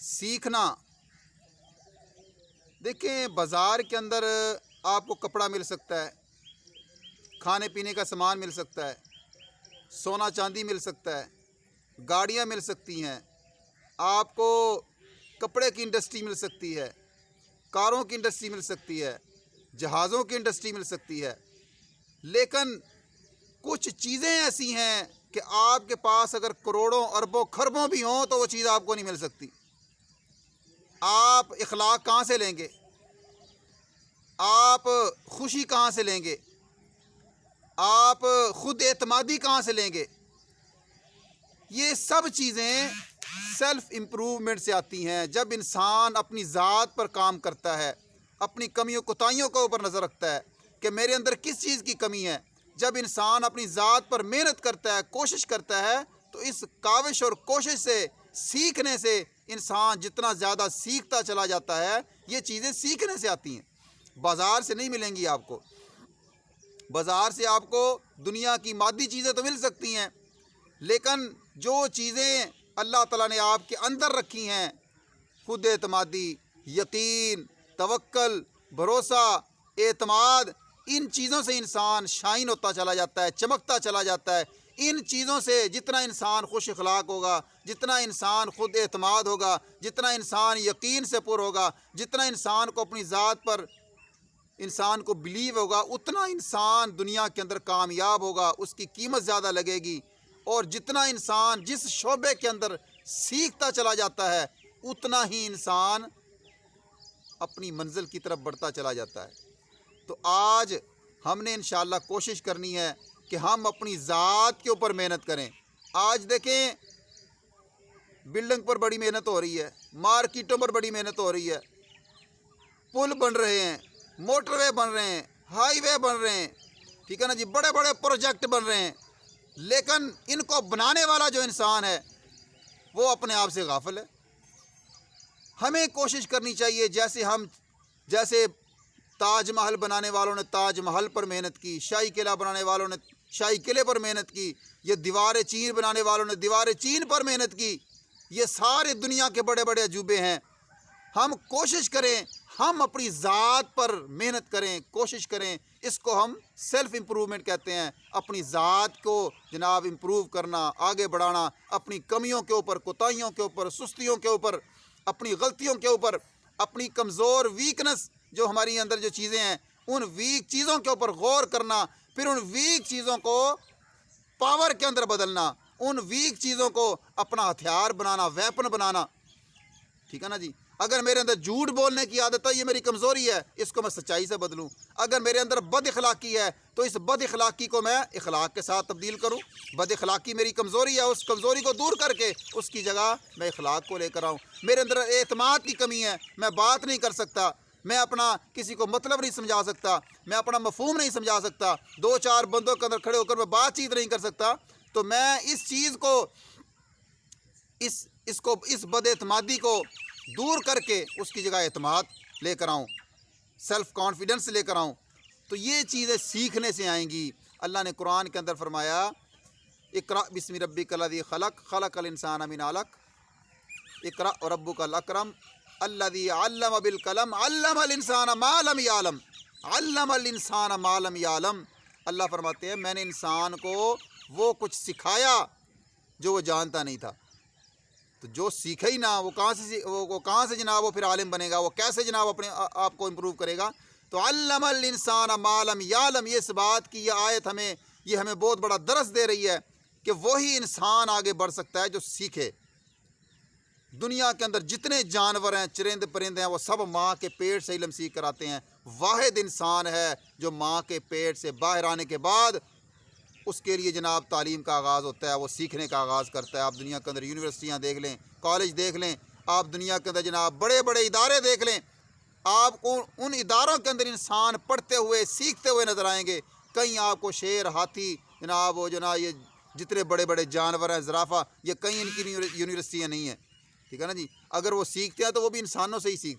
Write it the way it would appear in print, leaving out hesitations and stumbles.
सीखना। देखें, बाज़ार के अंदर आपको कपड़ा मिल सकता है, खाने पीने का सामान मिल सकता है, सोना चांदी मिल सकता है, गाड़ियाँ मिल सकती हैं, आपको कपड़े की इंडस्ट्री मिल सकती है, कारों की इंडस्ट्री मिल सकती है, जहाज़ों की इंडस्ट्री मिल सकती है। लेकिन कुछ चीज़ें ऐसी हैं कि आपके पास अगर करोड़ों अरबों खरबों भी हों तो वो चीज़ आपको नहीं मिल सकती। आप इखलाक कहाँ से लेंगे? आप खुशी कहाँ से लेंगे? आप खुद एतमादी कहाँ से लेंगे? ये सब चीज़ें सेल्फ इम्प्रूवमेंट से आती हैं। जब इंसान अपनी ज़ात पर काम करता है, अपनी कमियों कोताहियों के ऊपर नज़र रखता है कि मेरे अंदर किस चीज़ की कमी है, जब इंसान अपनी ज़ात पर मेहनत करता है, कोशिश करता है, तो इस काविश और कोशिश से, सीखने से इंसान जितना ज़्यादा सीखता चला जाता है, ये चीज़ें सीखने से आती हैं, बाज़ार से नहीं मिलेंगी आपको। बाज़ार से आपको दुनिया की मादी चीज़ें तो मिल सकती हैं, लेकिन जो चीज़ें अल्लाह ताला ने आपके अंदर रखी हैं, खुद एतमादी, यकीन, तवक्कल, भरोसा, एतमाद, इन चीज़ों से इंसान शाइन होता चला जाता है, चमकता चला जाता है। इन चीज़ों से जितना इंसान खुश अखलाक होगा, जितना इंसान खुद एतमाद होगा, जितना इंसान यकीन से पुर होगा, जितना इंसान को अपनी ज़ात पर इंसान को बिलीव होगा, उतना इंसान दुनिया के अंदर कामयाब होगा, उसकी कीमत ज़्यादा लगेगी। और जितना इंसान जिस शोबे के अंदर सीखता चला जाता है, उतना ही इंसान अपनी मंजिल की तरफ बढ़ता चला जाता है। तो आज हमने इंशाअल्लाह कोशिश करनी है कि हम अपनी ज़ात के ऊपर मेहनत करें। आज देखें, बिल्डिंग पर बड़ी मेहनत हो रही है, मार्केटों पर बड़ी मेहनत हो रही है, पुल बन रहे हैं, मोटरवे बन रहे हैं, हाईवे बन रहे हैं, ठीक है ना जी, बड़े बड़े प्रोजेक्ट बन रहे हैं। लेकिन इनको बनाने वाला जो इंसान है वो अपने आप से गाफिल है। हमें कोशिश करनी चाहिए, जैसे ताजमहल बनाने वालों ने ताजमहल पर मेहनत की, शाही किला बनाने वालों ने शाही किले पर मेहनत की, ये दीवार चीन बनाने वालों ने दीवार चीन पर मेहनत की। ये सारे दुनिया के बड़े बड़े अजूबे हैं। हम कोशिश करें, हम अपनी ज़ात पर मेहनत करें, कोशिश करें। इसको हम सेल्फ़ इम्प्रूवमेंट कहते हैं। अपनी ज़ात को जनाब इम्प्रूव करना, आगे बढ़ाना, अपनी कमियों के ऊपर, कोताहियों के ऊपर, सुस्तियों के ऊपर, अपनी गलतियों के ऊपर, अपनी कमज़ोर वीकनेस जो हमारी अंदर जो चीज़ें हैं, उन वीक चीज़ों के ऊपर गौर करना, फिर उन वीक चीज़ों को पावर के अंदर बदलना, उन वीक चीज़ों को अपना हथियार बनाना, वेपन बनाना, ठीक है ना जी। अगर मेरे अंदर झूठ बोलने की आदत है, ये मेरी कमज़ोरी है, इसको मैं सच्चाई से बदलूं। अगर मेरे अंदर बद इखलाकी है तो इस बद इखलाकी को मैं इखलाक के साथ तब्दील करूं। बद इखलाकी मेरी कमज़ोरी है, उस कमज़ोरी को दूर करके उसकी जगह मैं इखलाक को लेकर आऊँ। मेरे अंदर एतमाद की कमी है, मैं बात नहीं कर सकता, मैं अपना किसी को मतलब नहीं समझा सकता, मैं अपना मफहूम नहीं समझा सकता, दो चार बंदों के अंदर खड़े होकर मैं बातचीत नहीं कर सकता, तो मैं इस चीज़ को इस बदएतमादी को दूर करके उसकी जगह एतमाद लेकर आऊँ, सेल्फ़ कॉन्फिडेंस लेकर आऊँ। तो ये चीज़ें सीखने से आएंगी। अल्लाह ने कुरान के अंदर फरमाया, इक़रा बिस्मि रब्बिकल लज़ी खलक़ खलक़ल इंसाना मिन अलक़ इक़रा व रब्बुकल अकरम अल्लज़ी अल्लम बिल कलम अल्लमल इंसाना मा लम यअलम अल्लमल इंसाना मा लम यअलम। अल्लाह फरमाते हैं, मैंने इंसान को वो कुछ सिखाया जो वो जानता नहीं था। तो जो सीखे ही ना, वो कहाँ से जनाब वो फिर आलिम बनेगा, वो कैसे जनाब अपने आप को इम्प्रूव करेगा। तो अल्लमल इंसान मा लम यअलम, ये इस बात की ये आयत हमें बहुत बड़ा दरस दे रही है कि वही इंसान आगे बढ़ सकता है जो सीखे। दुनिया के अंदर जितने जानवर हैं, चरिंद परिंदे हैं, वो सब माँ के पेट से इल्म सीख कर आते हैं। वाहिद इंसान है जो माँ के पेट से बाहर आने के बाद उसके लिए जनाब तालीम का आगाज़ होता है, वो सीखने का आगाज़ करता है। आप दुनिया के अंदर यूनिवर्सिटियाँ देख लें, कॉलेज देख लें, आप दुनिया के अंदर जनाब बड़े बड़े इदारे देख लें, आपको उन इदारों के अंदर इंसान पढ़ते हुए, सीखते हुए नज़र आएंगे। कहीं आपको शेर, हाथी, जनाब वो जनाब ये जितने बड़े बड़े जानवर हैं, ज़राफ़ा, ये कहीं इनकी यूनिवर्सिटियाँ नहीं हैं, ठीक है ना जी। अगर वो सीखते हैं तो वो भी इंसानों से ही सीखते हैं।